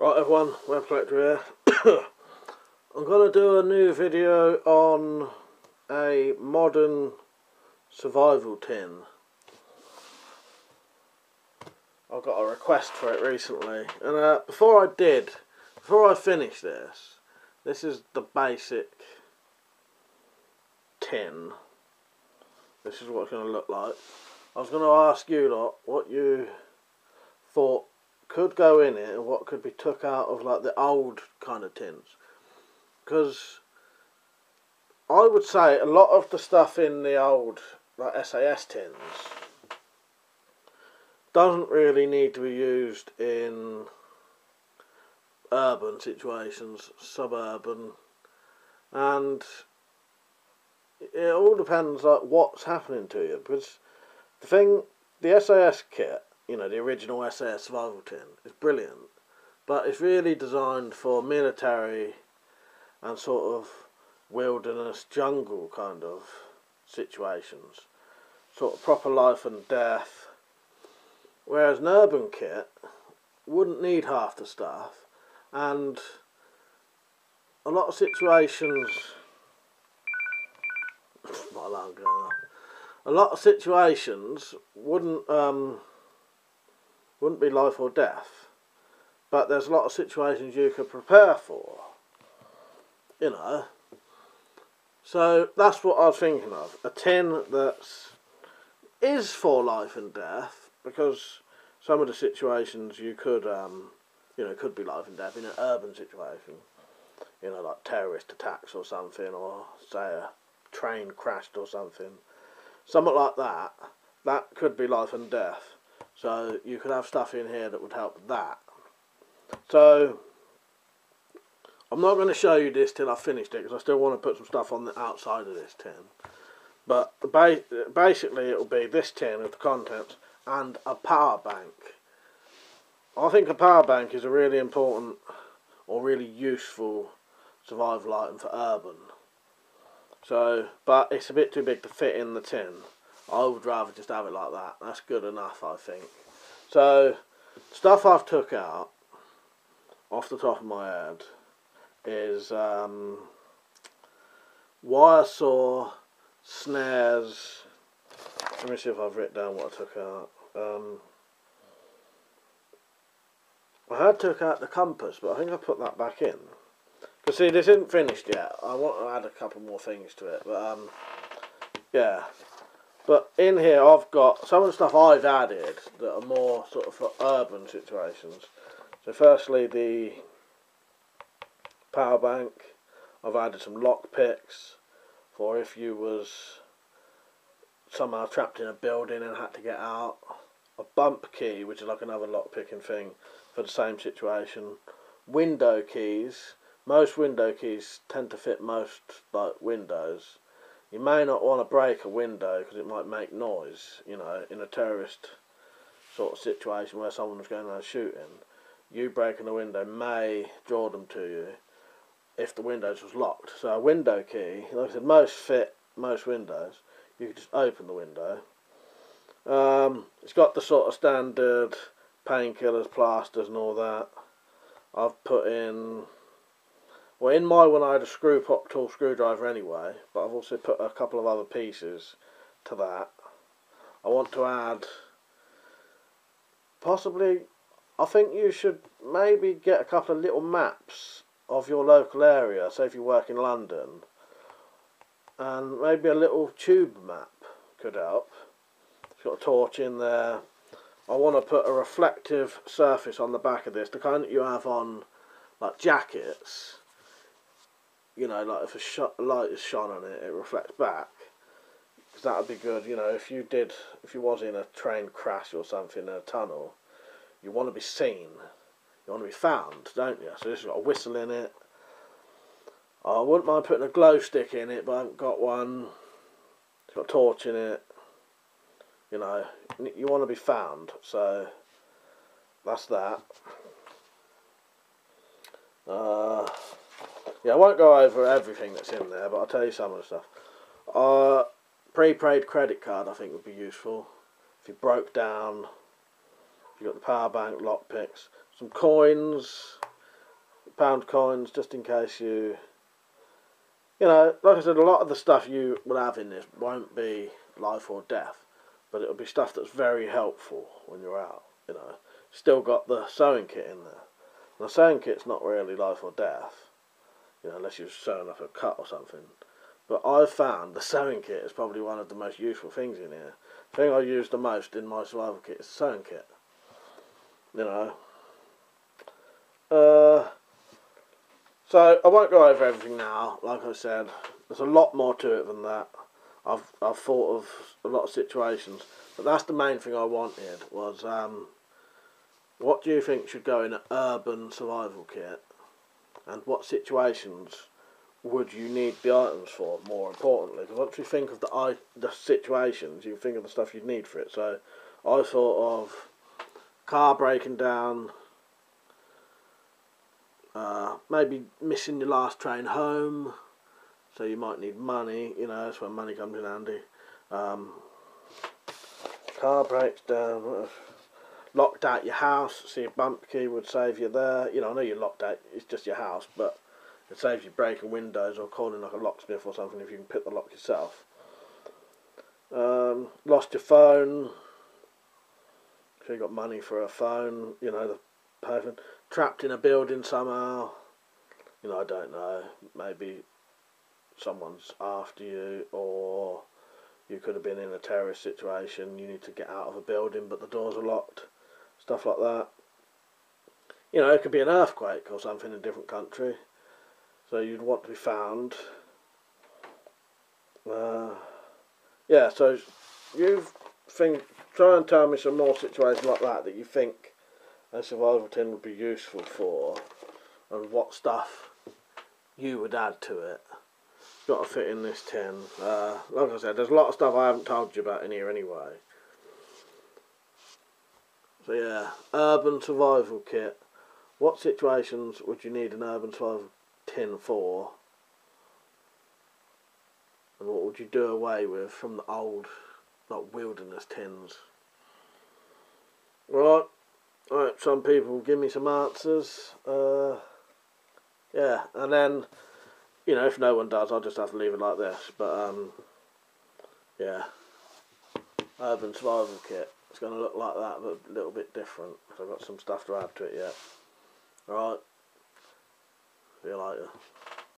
Right everyone, Web Collector here. I'm going to do a new video on a modern survival tin. I got a request for it recently, and before I finish this is the basic tin. This is what it's going to look like. I was going to ask you lot what you thought could go in it and what could be took out of like the old kind of tins, because I would say a lot of the stuff in the old like SAS tins doesn't really need to be used in urban situations, suburban, and it all depends like what's happening to you, because the SAS kit, you know, the original SAS survival tin, is brilliant, but it's really designed for military and sort of wilderness jungle kind of situations, sort of proper life and death, whereas an urban kit wouldn't need half the stuff, and a lot of situations my alarm going off. A lot of situations wouldn't be life or death, but there's a lot of situations you could prepare for, you know. So that's what I was thinking of, a tin that is for life and death, because some of the situations you could, you know, could be life and death in an urban situation, you know, like terrorist attacks or something, or say a train crashed or something like that. That could be life and death. So you could have stuff in here that would help with that. So I'm not going to show you this till I've finished it, because I still want to put some stuff on the outside of this tin. But basically it will be this tin with the contents and a power bank. I think a power bank is a really important or really useful survival item for urban. So, but it's a bit too big to fit in the tin. I would rather just have it like that. That's good enough, I think. So, stuff I've took out off the top of my head is wire saw, snares. Let me see if I've written down what I took out. I had took out the compass, but I think I put that back in. Because see, this isn't finished yet. I want to add a couple more things to it, but yeah. But in here I've got some of the stuff I've added that are more sort of for urban situations. So firstly, the power bank. I've added some lock picks for if you was somehow trapped in a building and had to get out. A bump key, which is like another lock picking thing for the same situation. Window keys. Most window keys tend to fit most like windows. You may not want to break a window because it might make noise, you know, in a terrorist sort of situation where someone was going around shooting. You breaking a window may draw them to you if the windows was locked. So a window key, like I said, most fit most windows. You can just open the window. It's got the sort of standard painkillers, plasters and all that. I've put in... Well, in my one I had a pop tool screwdriver anyway, but I've also put a couple of other pieces to that. I want to add, possibly, I think you should maybe get a couple of little maps of your local area, say if you work in London, and maybe a little tube map could help. It's got a torch in there. I want to put a reflective surface on the back of this, the kind that you have on like jackets. You know, like if a light is shone on it, it reflects back. Because that would be good, you know, if you was in a train crash or something in a tunnel, you want to be seen. You want to be found, don't you? So this has got a whistle in it. I wouldn't mind putting a glow stick in it, but I haven't got one. It's got a torch in it. You know, you want to be found, so that's that. Yeah, I won't go over everything that's in there, but I'll tell you some of the stuff. Prepaid credit card I think would be useful. If you broke down, if you got the power bank, lockpicks, some coins, £100 coins, just in case you know, like I said, a lot of the stuff you will have in this won't be life or death, but it'll be stuff that's very helpful when you're out, you know. Still got the sewing kit in there. The sewing kit's not really life or death, you know, unless you're sewing up a cut or something. But I've found the sewing kit is probably one of the most useful things in here. The thing I use the most in my survival kit is the sewing kit. You know. So I won't go over everything now. Like I said, there's a lot more to it than that. I've thought of a lot of situations, but that's the main thing I wanted was what do you think should go in an urban survival kit, and what situations would you need the items for? More importantly, because once you think of the situations, you think of the stuff you'd need for it. So I thought of car breaking down. Maybe missing your last train home, so you might need money, you know, that's when money comes in handy. Car breaks down, locked out your house, see a bump key would save you there. You know, I know you're locked out, it's just your house, but it saves you breaking windows or calling like a locksmith or something if you can pick the lock yourself. Lost your phone, so you got money for a phone, you know, the person trapped in a building somehow. You know, I don't know, maybe someone's after you, or you could have been in a terrorist situation, you need to get out of a building but the doors are locked, stuff like that. You know, it could be an earthquake or something in a different country, so you'd want to be found. Yeah, so try and tell me some more situations like that you think a survival tin would be useful for, and what stuff you would add to it. Got to fit in this tin. Like I said, there's a lot of stuff I haven't told you about in here anyway. So yeah, urban survival kit. What situations would you need an urban survival tin for? And what would you do away with from the old, like, wilderness tins? Right, some people give me some answers. Yeah, and then, you know, if no one does, I'll just have to leave it like this. But, yeah, urban survival kit. It's going to look like that, but a little bit different. So I've got some stuff to add to it yet. Alright, see you later.